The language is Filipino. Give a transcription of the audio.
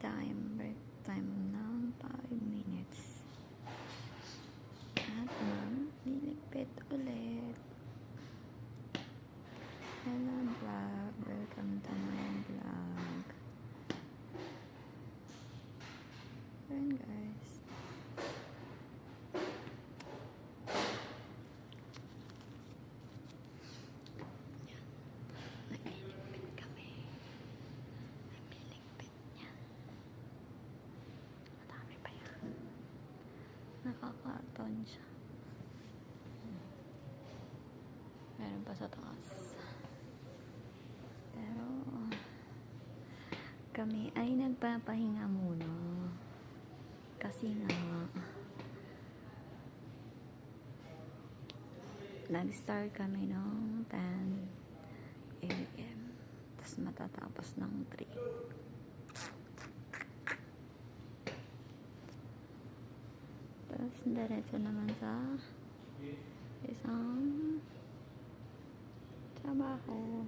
break time ng 5 minutes. At liligpit ulit. Hello vlog, welcome to my vlog. Ayan guys. Nagliligpit kami. Nagliligpit niya. Madami pa yan. Nakakaton siya. Meron pa sa taas. Pero kami ay nagpapahinga muna. Kasi nga nag-start kami ng 10 AM. Tapos matatapos ng 3. Tapos diretso naman sa isang trabaho.